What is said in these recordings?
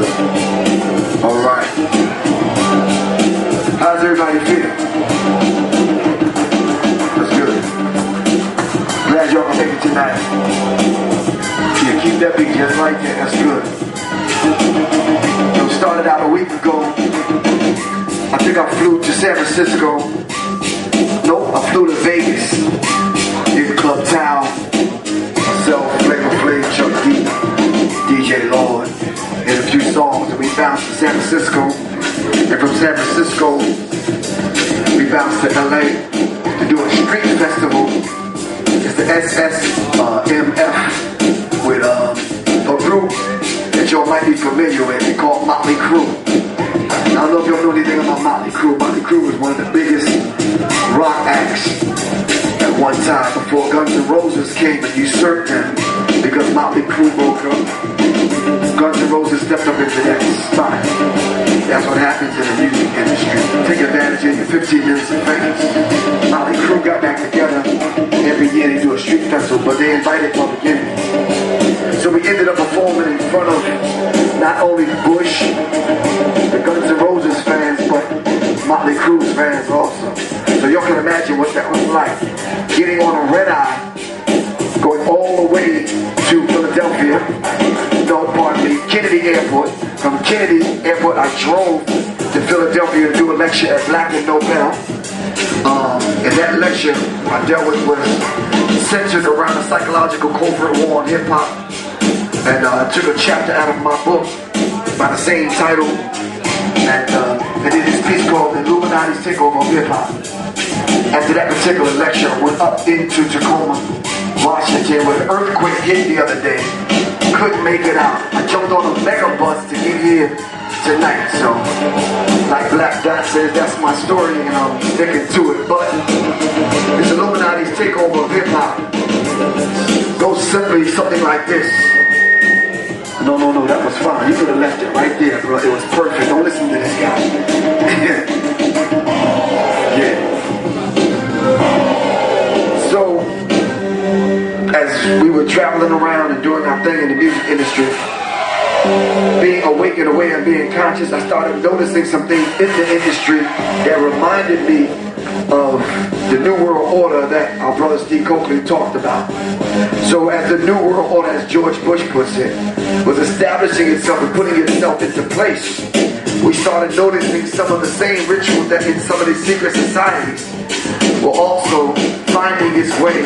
good. Alright. How does everybody feel? That's good. Glad y'all can take it tonight. Yeah, keep that beat just like that. That's good. It started out a week ago. I think I flew to San Francisco. Nope, I flew to Vegas. Did Club Town. Myself, Flavor Flav, Chuck D, DJ Lord, and a few songs. And we bounced to San Francisco. And from San Francisco, we bounced to LA to do a street festival. It's the SSMF with a group that y'all might be familiar with. They call Motley Crue. I don't know if y'all know anything about Motley Crue. Motley Crue was one of the biggest rock acts at one time before Guns N' Roses came and usurped them because Motley Crue broke up. Guns N' Roses stepped up into that spot. That's what happens in the music industry. Take advantage of your 15 minutes of fame. Motley Crue got back together. Every year they do a street festival, but they invited public enemies. So we ended up performing in front of not only Bush, the Guns N' Roses fans, but Motley Crue's fans also. So y'all can imagine what that was like. Getting on a red eye, going all the way to Philadelphia, no, pardon me, Kennedy Airport. From Kennedy Airport, I drove to Philadelphia to do a lecture at Black and Nobel. And that lecture I dealt with was centered around a psychological covert war on hip-hop. And I took a chapter out of my book by the same title. And I did this piece called The Illuminati's Takeover of Hip-Hop. After that particular lecture, I went up into Tacoma, Washington, where the earthquake hit the other day. Couldn't make it out. I jumped on a mega bus to get here tonight. So, like Black Dot says, that's my story and I'm sticking to it. But it's Illuminati's Takeover of Hip-Hop. Goes simply something like this. No, that was fine. You could have left it right there, bro. It was perfect. Don't listen to this guy. Yeah. So, as we were traveling around and doing our thing in the music industry, being awake and aware and being conscious, I started noticing some things in the industry that reminded me of the New World Order that our brother Steve Coakley talked about. So as the New World Order, as George Bush puts it, was establishing itself and putting itself into place, we started noticing some of the same rituals that in some of these secret societies were also finding its way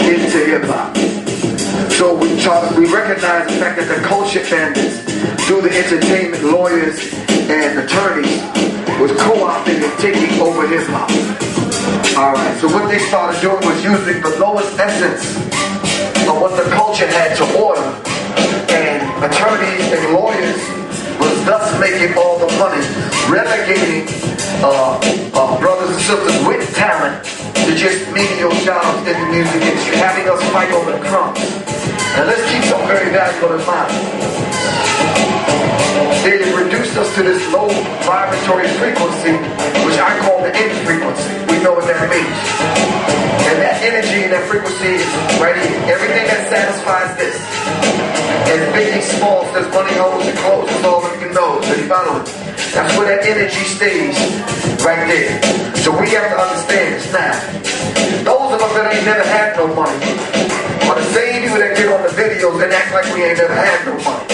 into hip-hop. So we recognize the fact that the culture bandits, through the entertainment lawyers and attorneys, was co-opting and taking over hip-hop. Alright, so what they started doing was using the lowest essence of what the culture had to order, and attorneys and lawyers was thus making all the money, relegating brothers and sisters with talent to just menial jobs in the music industry, having us fight over the crumbs. And let's keep something very valuable in mind. They reduced us to this low vibratory frequency, which I call the end frequency. We know what that means. And that energy and that frequency is right here. Everything that satisfies this. And Biggie Smalls says money holds and clothes is all we can know. So you follow it? That's where that energy stays, right there. So we have to understand this now. Those of us that ain't never had no money are the same people that get on the videos and act like we ain't never had no money.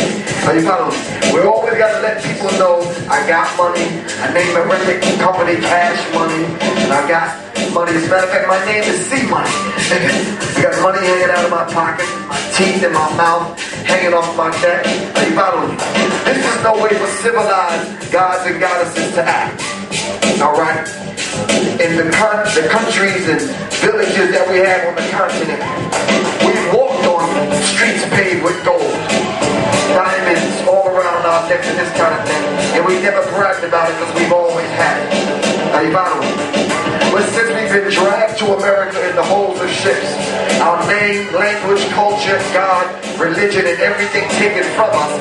Are you following me? We always got to let people know I got money. I name a record company Cash Money. And I got money. As a matter of fact, my name is C Money. I got money hanging out of my pocket, my teeth in my mouth, hanging off my neck. Are you following me? This is no way for civilized gods and goddesses to act. Alright? In the countries and villages that we have on the continent, we walked on streets paved with gold, diamonds all around our necks and this kind of thing, and we never bragged about it because we've always had it. Are you following me? But since we've been dragged to America in the holds of ships, our name, language, culture, God, religion, and everything taken from us,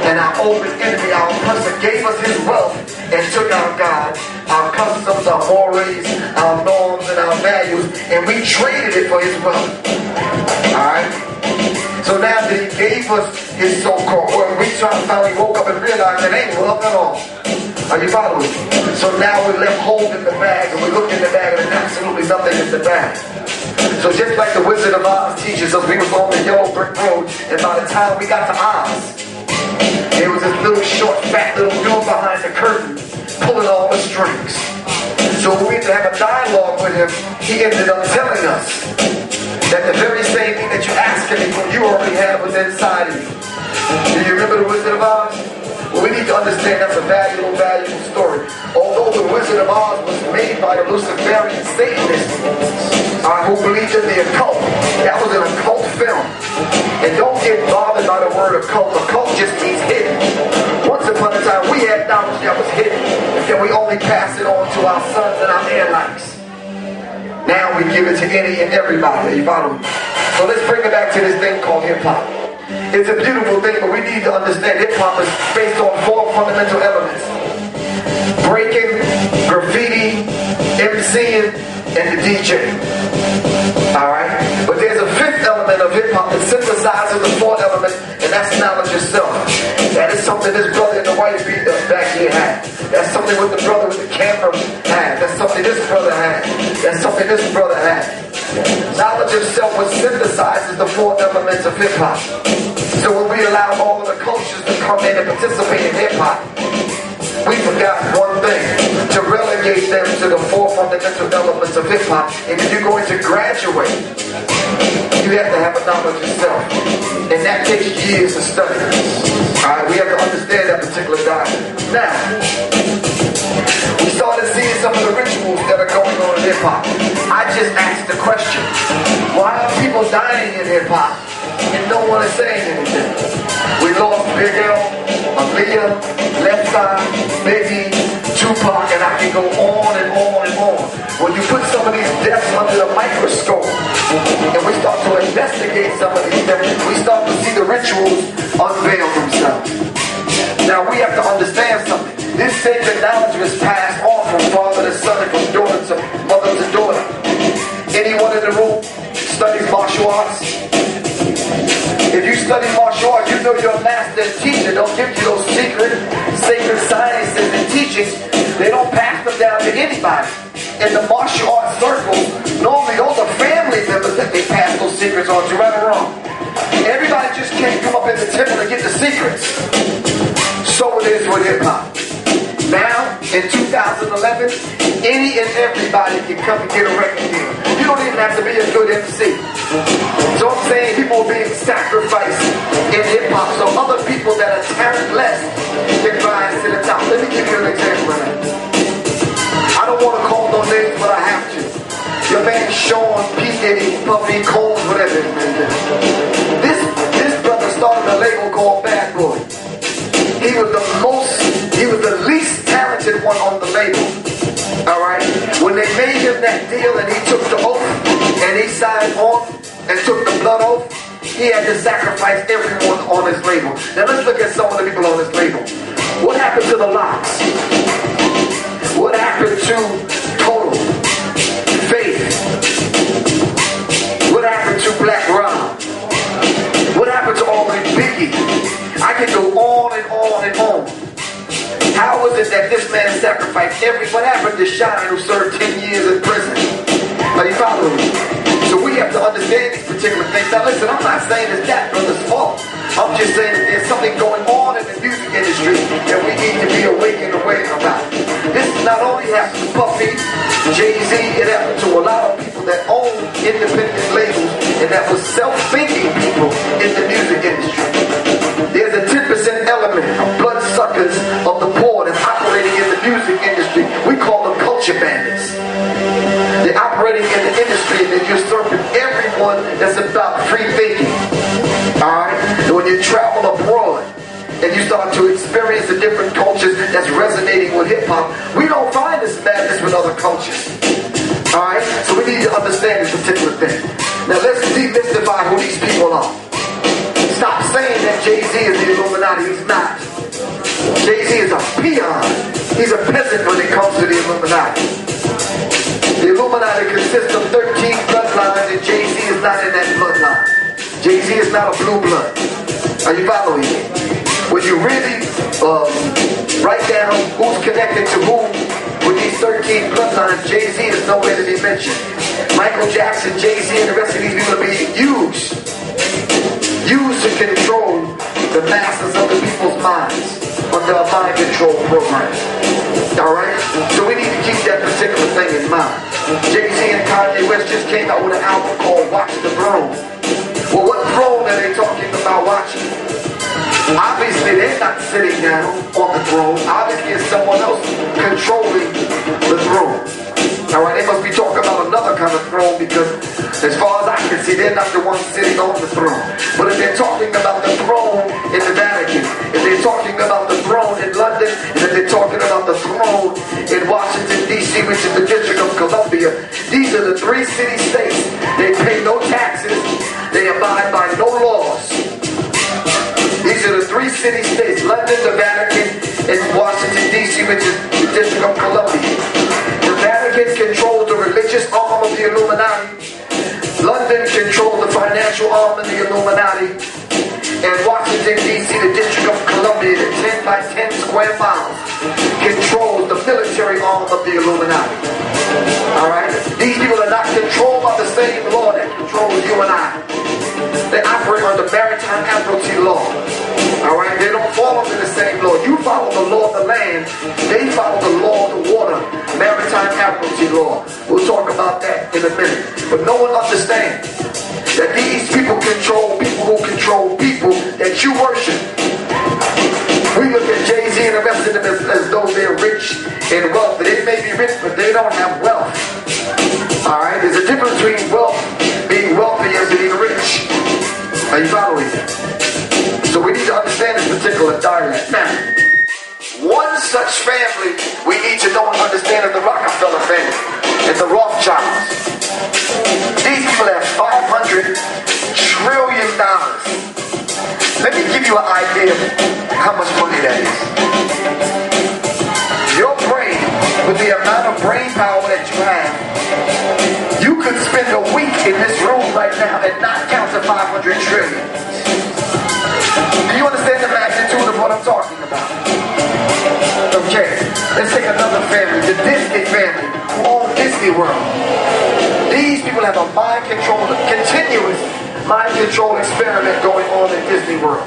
and our open enemy, our oppressor, gave us his wealth and took our God, our customs, our mores, our norms, and our our values, and we traded it for his wealth. Alright? So now that he gave us his so-called word, we finally woke up and realized it ain't wealth at all. Are you following? So now we're left holding the bag, and we look in the bag, and there's absolutely nothing in the bag. So just like the Wizard of Oz teaches us, we was on the yellow brick road, and by the time we got to Oz, there was this little short, fat little dude behind the curtain, pulling all the strings. So when we had to have a dialogue with him, he ended up telling us that the very same thing that you asked him for, you already have was inside of you. Do you remember the Wizard of Oz? Well, we need to understand that's a valuable story. Although the Wizard of Oz was made by a Luciferian Satanist who believed in the occult, that was an occult film. And don't get bothered by the word occult. Occult just means hidden. Once upon a time, we had knowledge that was hidden, and we only pass it on to our sons and our heirs. Now we give it to any and everybody. You follow me? So let's bring it back to this thing called hip-hop. It's a beautiful thing, but we need to understand hip-hop is based on 4 fundamental elements: breaking, graffiti, MCing, and the DJ. Alright? But there's a 5th element of hip-hop that synthesizes the 4th element, and that's knowledge itself. That is something this brother in the white beat back here had. That's something what the brother with the camera had. That's something this brother had. That's something this brother had. Knowledge itself was synthesizes the 4 elements of hip-hop. So when we allow all of the cultures to come in and participate in hip-hop, we forgot one thing: to relegate them to the 4 fundamental elements of hip-hop. And if you're going to graduate, you have to have a knowledge yourself. And that takes years of study. Alright, we have to understand that particular diet. Now, we started seeing some of the rituals that are going on in hip-hop. I just asked the question: why are people dying in hip-hop and no one is saying anything? We lost Big L, Aaliyah, Left Side, Biggie, Tupac, and I can go on and on and on. When you put some of these deaths under the microscope and we start to investigate some of these deaths, we start to see the rituals unveil themselves. Now we have to understand something. This sacred knowledge was passed on from father to son and from daughter to mother to daughter. Anyone in the room studies martial arts? If you study martial arts, you know your master and teacher don't give you those secret, sacred sciences and teachings. They don't pass them down to anybody. In the martial arts circle, normally those are family members that they pass those secrets on to, right or wrong. Everybody just can't come up in the temple and get the secrets. So it is with hip-hop. Now, in 2011, any and everybody can come and get a record deal. You don't even have to be a good MC. So I'm saying people are being sacrificed in hip-hop so other people that are talentless can rise to the top. Let me give you an example of that. I don't want to call no names, but I have to. Your man Sean, P. Diddy, Puffy, Coles, whatever his name is. This brother started a label called Bad Boy. He was the least talented one on the label. Alright? When they made him that deal and he took the oath and he signed on and took the blood oath, he had to sacrifice everyone on his label. Now let's look at some of the people on this label. What happened to the Locks? What happened to Total? Faith? What happened to Black Rob? What happened to all the Biggie? I can go on and on and on. How was it that this man sacrificed what happened to Shine, who served 10 years in prison? Are you following me? So we have to understand these particular things. Now listen, I'm not saying it's that brother's fault. I'm just saying that there's something going on in the music industry that we need to be awake and aware about. This not only happens to Puffy, Jay-Z, it happened to a lot of people that own independent labels and that was self-thinking people in the music industry. There's a 10% element of bloodsuckers of the poor that's operating in the music industry. We call them culture bandits. They're operating in the industry and they're usurping everyone that's about free thinking. Alright? And when you travel abroad and you start to experience the different cultures that's resonating with hip-hop, we don't find this madness with other cultures. Alright? So we need to understand this particular thing. Now let's demystify who these people are. Stop saying that Jay-Z is the Illuminati. He's not. Jay-Z is a peon. He's a peasant when it comes to the Illuminati. The Illuminati consists of 13 bloodlines, and Jay-Z is not in that bloodline. Jay-Z is not a blue blood. Are you following me? When you really write down who's connected to whom with these 13 bloodlines, Jay-Z is nowhere to be mentioned. Michael Jackson, Jay-Z, and the rest of these people are being used to control the masses of the people's minds under a mind control program. Alright? So we need to keep that particular thing in mind. Jay-Z and Kanye West just came out with an album called Watch the Throne. Well, what throne are they talking about watching? Obviously, they're not sitting down on the throne. Obviously, it's someone else controlling the throne. Alright, they must be talking about another kind of throne, because as far as I can see, they're not the ones sitting on the throne. But if they're talking about the throne in the Vatican, if they're talking about the throne in London, and if they're talking about the throne in Washington, D.C., which is the District of Columbia, these are the 3 city-states. They pay no taxes. They abide by no laws. These are the 3 city-states: London, the Vatican, and Washington, D.C., which is the District of Columbia. The Vatican controls the religious arm of the Illuminati. London controls the financial arm of the Illuminati. And Washington, D.C., the District of Columbia, the 10 by 10 square miles, controls the military arm of the Illuminati. Alright? These people are not controlled by the same law that controls you and I. They operate under maritime admiralty law. Alright? They don't fall under the same law. You follow the law of the land. They follow the law of the water. Maritime admiralty law. We'll talk about that in a minute. But no one understands that these people control people who control people that you worship. We look at Jay-Z and the rest of them as though they're rich and wealthy. They may be rich, but they don't have wealth. Alright? There's a difference between wealth, being wealthy, and being rich. Are you following me? So we need to understand this particular dialect. Now, one such family we need to know and understand is the Rockefeller family and the Rothschilds. These people have $500 trillion. Let me give you an idea of how much money that is. Your brain, with the amount of brain power that you have, you could spend a week in this room right now and not count to 500 trillion. Do you understand the magnitude of what I'm talking about? Okay, let's take another family, the Disney family, who own Disney World. These people have a mind control, a continuous mind control experiment going on in Disney World.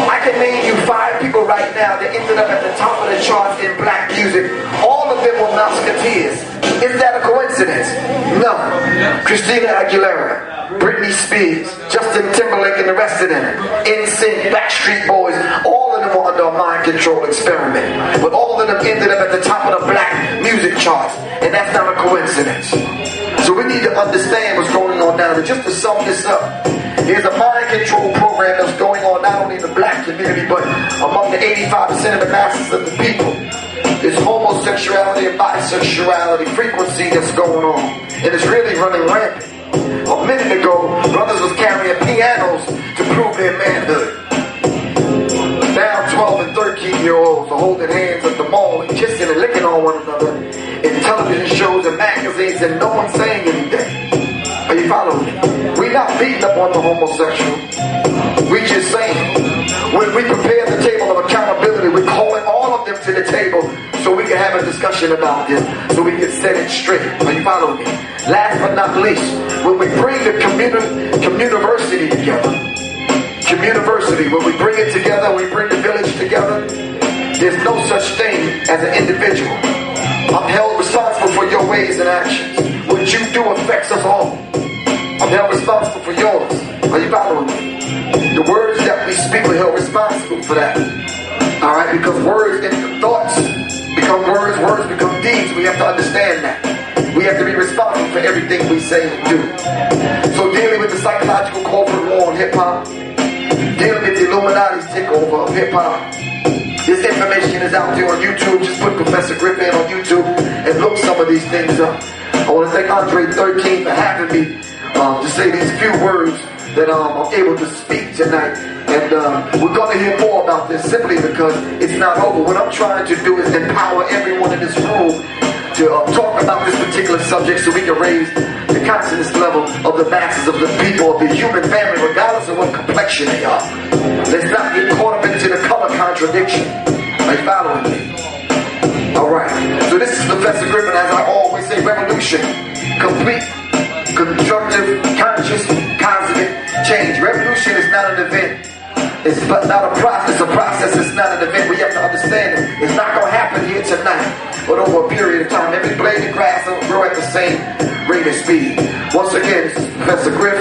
I can name you 5 people right now that ended up at the top of the charts in black music. All of them were Musketeers. Is that a coincidence? No. Christina Aguilera, Britney Spears, Justin Timberlake, and the rest of them, NSYNC, Backstreet Boys, all of them were under a mind control experiment. But all of them ended up at the top of the black music charts, and that's not a coincidence. So we need to understand what's going on now. Just to sum this up, there's a mind control program that's going on not only in the black community, but among the 85% of the masses of the people. There's homosexuality and bisexuality frequency that's going on, and it's really running rampant. A minute ago, brothers was carrying pianos to prove their manhood. Now 12 and 13-year-olds are holding hands at the mall and kissing and licking on one another in television shows and magazines, and no one's saying anything. Are you following me? We're not beating up on the homosexual. We just saying, when we prepare the table of accountability, we're calling all of them to the table so we can have a discussion about this, so we can set it straight. Are you following me? Last but not least, when we bring the communiversity together, when we bring it together, we bring the village together, there's no such thing as an individual. I'm held responsible for your ways and actions. What you do affects us all. I'm held responsible for yours. Are you following me? The words that we speak, we're held responsible for that. Alright, because words and thoughts become words, words become deeds. We have to understand that. We have to be responsible for everything we say and do. So dealing with the psychological corporate war on hip-hop, dealing with the Illuminati's takeover of hip-hop, this information is out there on YouTube. Just put Proffessor Griff in on YouTube and look some of these things up. I want to thank Andre 13 for having me to say these few words that I'm able to speak tonight. And we're going to hear more about this simply because it's not over. What I'm trying to do is empower everyone in this room talk about this particular subject so we can raise the consciousness level of the masses, of the people, of the human family, regardless of what complexion they are. Let's not get caught up into the color contradiction. Are you following me? Alright, so this is Professor Griff, and as I always say, revolution, complete, constructive, conscious, cosmic change. Revolution is not an event. It's not a process. A process is not an event. We have to understand it. It's not going to happen here tonight, but over a period of time. Every blade of grass will grow at the same rate of speed. Once again, this is Professor Griff.